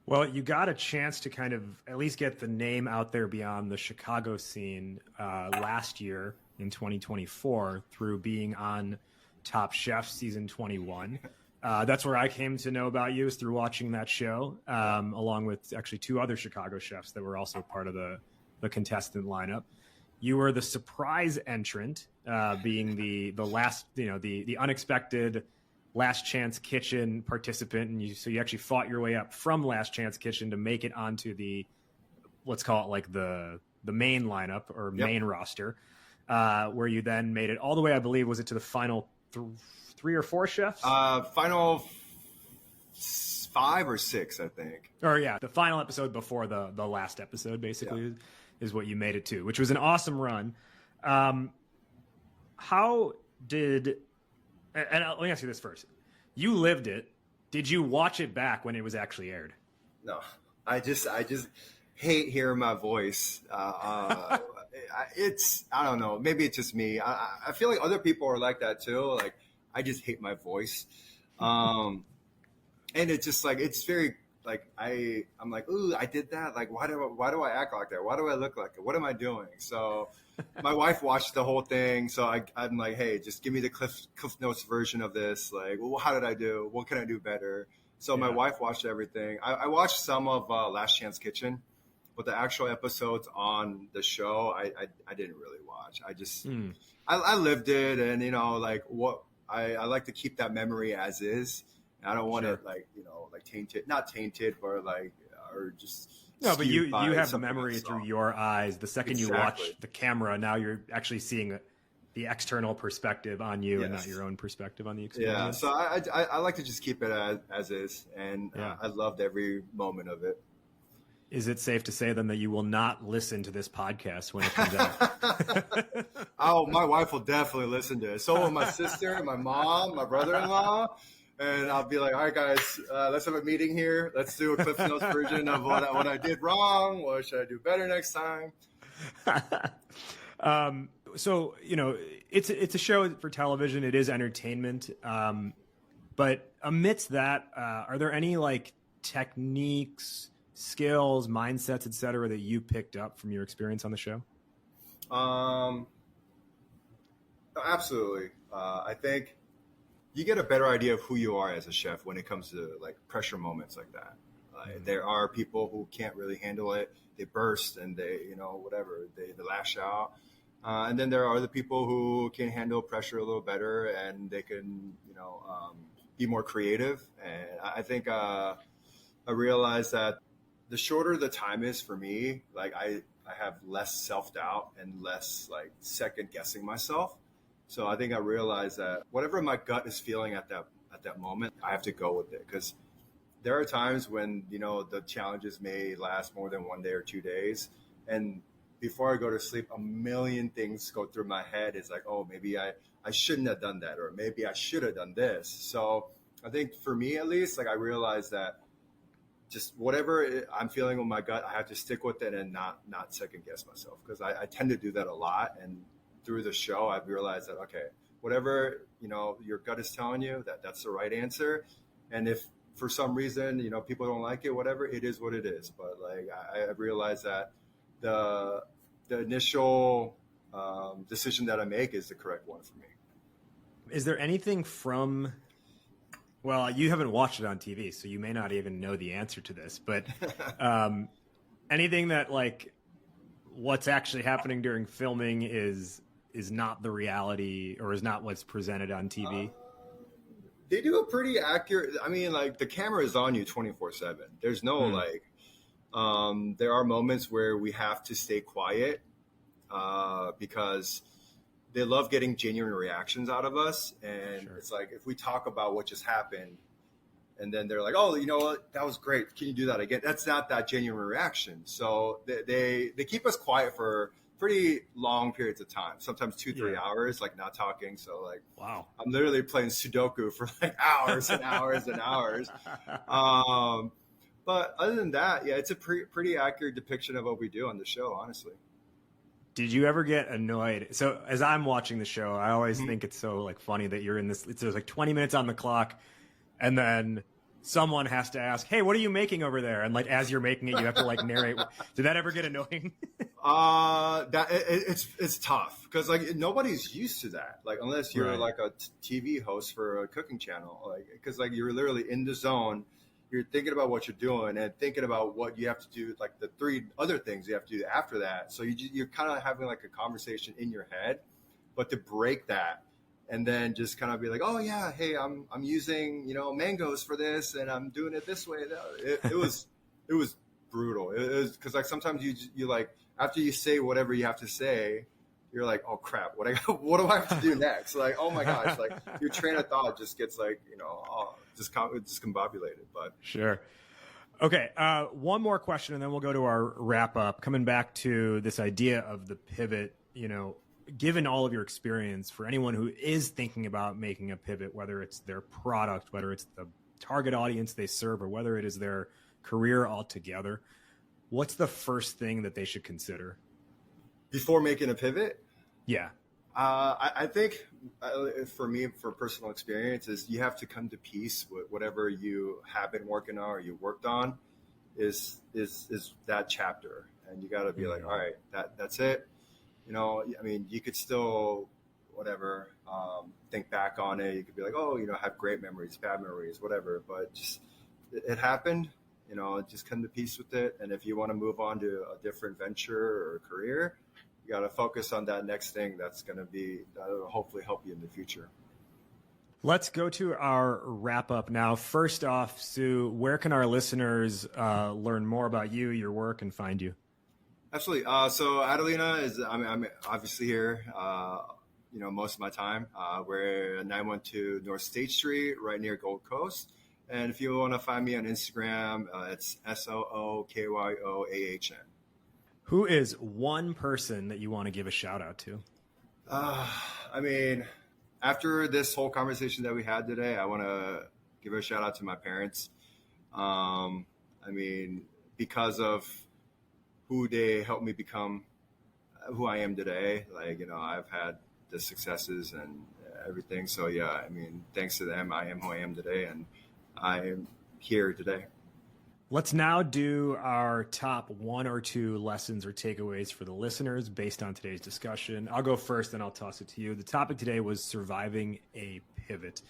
Well, you got a chance to kind of at least get the name out there beyond the Chicago scene last year in 2024 through being on Top Chef season 21. That's where I came to know about you, is through watching that show, along with actually two other Chicago chefs that were also part of the contestant lineup. You were the surprise entrant, being the last, the unexpected Last Chance Kitchen participant, and so you actually fought your way up from Last Chance Kitchen to make it onto the, let's call it like the main lineup or main roster, where you then made it all the way, I believe, was it to the final 3 or 4 chefs? Final 5 or 6, I think. Or the final episode before the last episode, basically, is what you made it to, which was an awesome run. How did... And let me ask you this first. You lived it. Did you watch it back when it was actually aired? No. I just hate hearing my voice. It's, I don't know. Maybe it's just me. I feel like other people are like that too. Like, I just hate my voice. And it's just like, it's very, like, I'm like, ooh, I did that. Like, why do I act like that? Why do I look like it? What am I doing? So my wife watched the whole thing. So I'm like, hey, just give me the Cliff Notes version of this. Like, well, how did I do? What can I do better? So my wife watched everything. I watched some of Last Chance Kitchen, but the actual episodes on the show, I didn't really watch. I just, I lived it. And, like what I like to keep that memory as is. I don't want it like, like tainted, not tainted, but like, or just. No, but you have the memory through your eyes. The second you watch the camera, now you're actually seeing the external perspective on you and not your own perspective on the experience. Yeah, so I like to just keep it as is, and I loved every moment of it. Is it safe to say then that you will not listen to this podcast when it comes out? Oh, my wife will definitely listen to it. So will my sister, my mom, my brother-in-law. And I'll be like, all right, guys, let's have a meeting here. Let's do a Cliff Notes version of what I did wrong. What should I do better next time? So, it's a show for television. It is entertainment. But amidst that, are there any like techniques, skills, mindsets, etc., that you picked up from your experience on the show? Absolutely. I think you get a better idea of who you are as a chef when it comes to like pressure moments like that. There are people who can't really handle it. They burst and they, whatever, they lash out. And then there are other people who can handle pressure a little better and they can, be more creative. And I think I realized that the shorter the time is for me, like I have less self-doubt and less like second guessing myself. So I think I realized that whatever my gut is feeling at that moment, I have to go with it, because there are times when, the challenges may last more than 1 day or 2 days. And before I go to sleep, a million things go through my head. It's like, oh, maybe I shouldn't have done that, or maybe I should have done this. So I think for me, at least, like I realized that just whatever I'm feeling with my gut, I have to stick with it and not second guess myself, because I tend to do that a lot. And through the show, I've realized that, okay, whatever, your gut is telling you, that's the right answer. And if for some reason, people don't like it, whatever, it is what it is. But like, I realized that the initial decision that I make is the correct one for me. Is there anything from, well, you haven't watched it on TV, so you may not even know the answer to this, but anything that like what's actually happening during filming is not the reality, or is not what's presented on TV? They do a pretty accurate, I mean, like the camera is on you 24/7. There's no there are moments where we have to stay quiet because they love getting genuine reactions out of us. And Sure. It's like, if we talk about what just happened and then they're like, oh, you know what, that was great, can you do that again? That's not that genuine reaction. So they keep us quiet for pretty long periods of time, sometimes 2-3 hours, like not talking. So like, wow, I'm literally playing Sudoku for like hours and hours and hours. But other than that, yeah, it's a pretty accurate depiction of what we do on the show, honestly. Did you ever get annoyed? So as I'm watching the show, I always think it's so like funny that you're in this, there's like 20 minutes on the clock, and then someone has to ask, hey, what are you making over there? And like, as you're making it, you have to like narrate. Did that ever get annoying? It's tough, because like nobody's used to that. Like, unless you're like a TV host for a cooking channel, like, because like you're literally in the zone. You're thinking about what you're doing and thinking about what you have to do, like the 3 other things you have to do after that. So you're kind of having like a conversation in your head, but to break that and then just kind of be like, oh yeah, hey, I'm using, mangoes for this and I'm doing it this way. It was brutal. It was, because like sometimes you like, after you say whatever you have to say, you're like, oh crap, what do I have to do next? Like, oh my gosh, like your train of thought just gets like, discombobulated. But sure. Okay. One more question and then we'll go to our wrap up. Coming back to this idea of the pivot, given all of your experience, for anyone who is thinking about making a pivot, whether it's their product, whether it's the target audience they serve, or whether it is their career altogether, what's the first thing that they should consider before making a pivot? Yeah. I think for me, for personal experience, is you have to come to peace with whatever you have been working on or you worked on is that chapter. And you got to be like, all right, that's it. I mean, you could still, whatever, think back on it. You could be like, oh, have great memories, bad memories, whatever. But just, it happened, just come to peace with it. And if you want to move on to a different venture or career, you got to focus on that next thing that'll hopefully help you in the future. Let's go to our wrap up now. First off, Soo, where can our listeners learn more about you, your work, and find you? Absolutely. So Adalina is, I'm obviously here, most of my time. We're at 912 North State Street, right near Gold Coast. And if you want to find me on Instagram, it's SOOKYOAHN. Who is one person that you want to give a shout out to? I mean, after this whole conversation that we had today, I want to give a shout out to my parents. I mean, because of who they helped me become who I am today, like, I've had the successes and everything. So yeah, I mean, thanks to them, I am who I am today, and I am here today. Let's now do our top 1 or 2 lessons or takeaways for the listeners based on today's discussion. I'll go first, then I'll toss it to you. The topic today was surviving a pivot.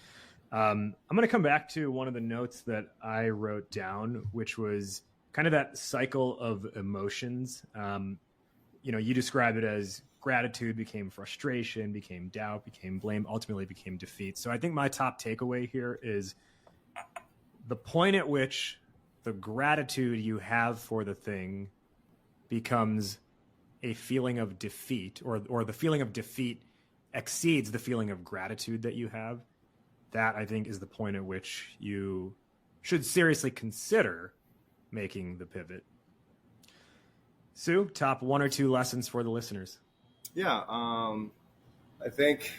I'm going to come back to one of the notes that I wrote down, which was kind of that cycle of emotions. You described it as gratitude became frustration, became doubt, became blame, ultimately became defeat. So I think my top takeaway here is the point at which the gratitude you have for the thing becomes a feeling of defeat, or the feeling of defeat exceeds the feeling of gratitude that you have. That, I think, is the point at which you should seriously consider making the pivot. Soo, top 1 or 2 lessons for the listeners. Yeah, I think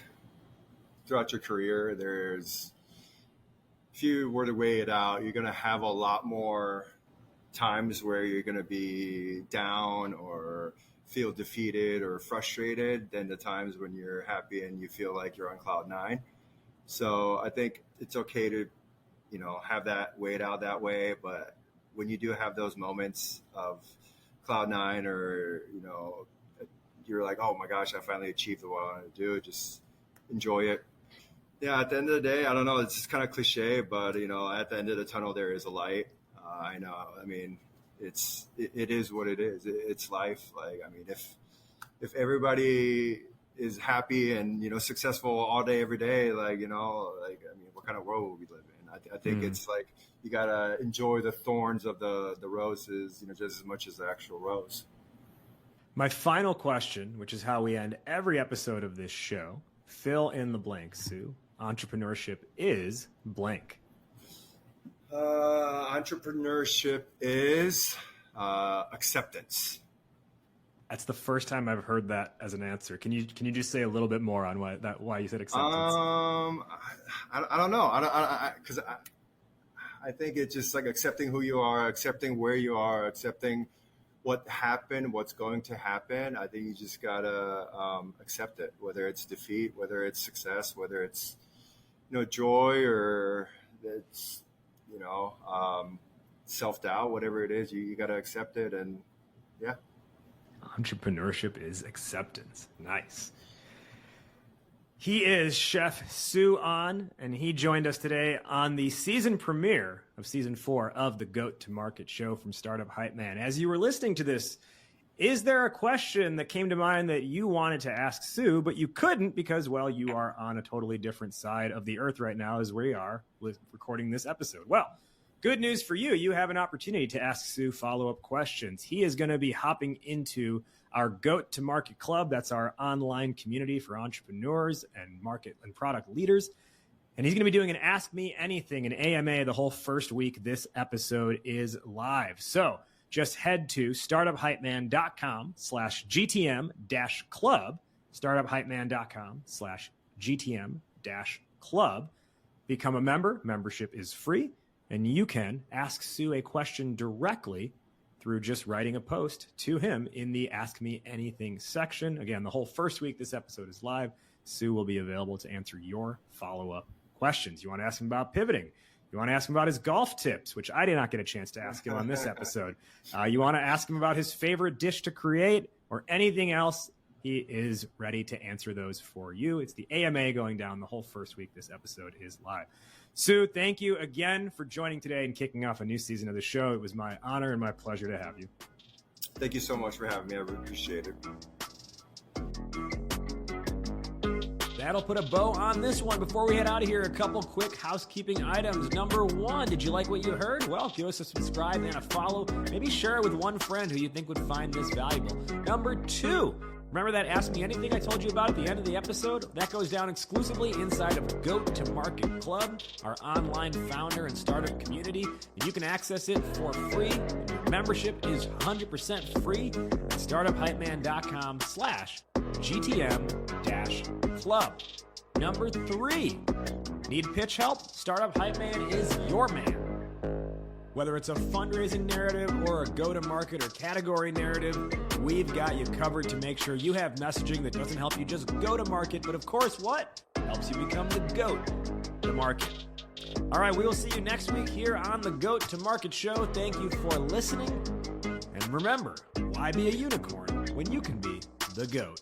throughout your career, if you were to weigh it out, you're going to have a lot more times where you're going to be down or feel defeated or frustrated than the times when you're happy and you feel like you're on cloud 9. So I think it's okay to, have that weighed out that way. But when you do have those moments of cloud 9 or, you're like, oh my gosh, I finally achieved what I want to do, just enjoy it. Yeah, at the end of the day, I don't know, it's just kind of cliche, but, at the end of the tunnel, there is a light. I know. I mean, it is what it is. It's life. Like, I mean, if everybody is happy and, successful all day, every day, what kind of world would we live in? I think it's like you got to enjoy the thorns of the roses, just as much as the actual rose. My final question, which is how we end every episode of this show, fill in the blank, Soo. Entrepreneurship is blank. Entrepreneurship is acceptance. That's the first time I've heard that as an answer. Can you just say a little bit more on why you said acceptance? I don't know. Because I think it's just like accepting who you are, accepting where you are, accepting what happened, what's going to happen. I think you just gotta accept it, whether it's defeat, whether it's success, whether it's joy, or it's self-doubt, whatever it is, you gotta accept it. And yeah, entrepreneurship is acceptance. Nice. He is Chef Soo Ahn, and he joined us today on the season premiere of season 4 of the Goat to Market show from Startup Hype Man. As you were listening to this, is there a question that came to mind that you wanted to ask Soo, but you couldn't because, well, you are on a totally different side of the earth right now as we are recording this episode? Well, good news for you. You have an opportunity to ask Soo follow-up questions. He is going to be hopping into our Goat to Market Club. That's our online community for entrepreneurs and market and product leaders. And he's going to be doing an Ask Me Anything, an AMA, the whole first week this episode is live. So just head to startuphypeman.com/GTM-club, startuphypeman.com/GTM-club. Become a member. Membership is free. And you can ask Soo a question directly through just writing a post to him in the Ask Me Anything section. Again, the whole first week this episode is live. Soo will be available to answer your follow-up questions. You want to ask him about pivoting. You want to ask him about his golf tips, which I did not get a chance to ask him on this episode. You want to ask him about his favorite dish to create or anything else. He is ready to answer those for you. It's the AMA going down the whole first week this episode is live. Soo, thank you again for joining today and kicking off a new season of the show. It was my honor and my pleasure to have you. Thank you so much for having me. I really appreciate it. That'll put a bow on this one. Before we head out of here, a couple quick housekeeping items. Number 1, did you like what you heard? Well, give us a subscribe and a follow. Maybe share it with one friend who you think would find this valuable. Number 2, remember that Ask Me Anything I told you about at the end of the episode? That goes down exclusively inside of Goat to Market Club, our online founder and startup community. And you can access it for free. And your membership is 100% free at startuphypeman.com/GTM-club. Number 3, need pitch help? Startup Hype Man is your man. Whether it's a fundraising narrative or a go-to-market or category narrative, we've got you covered to make sure you have messaging that doesn't help you just go to market, but of course, what? Helps you become the GOAT to market. All right, we will see you next week here on the Goat to Market Show. Thank you for listening. And remember, why be a unicorn when you can be the GOAT?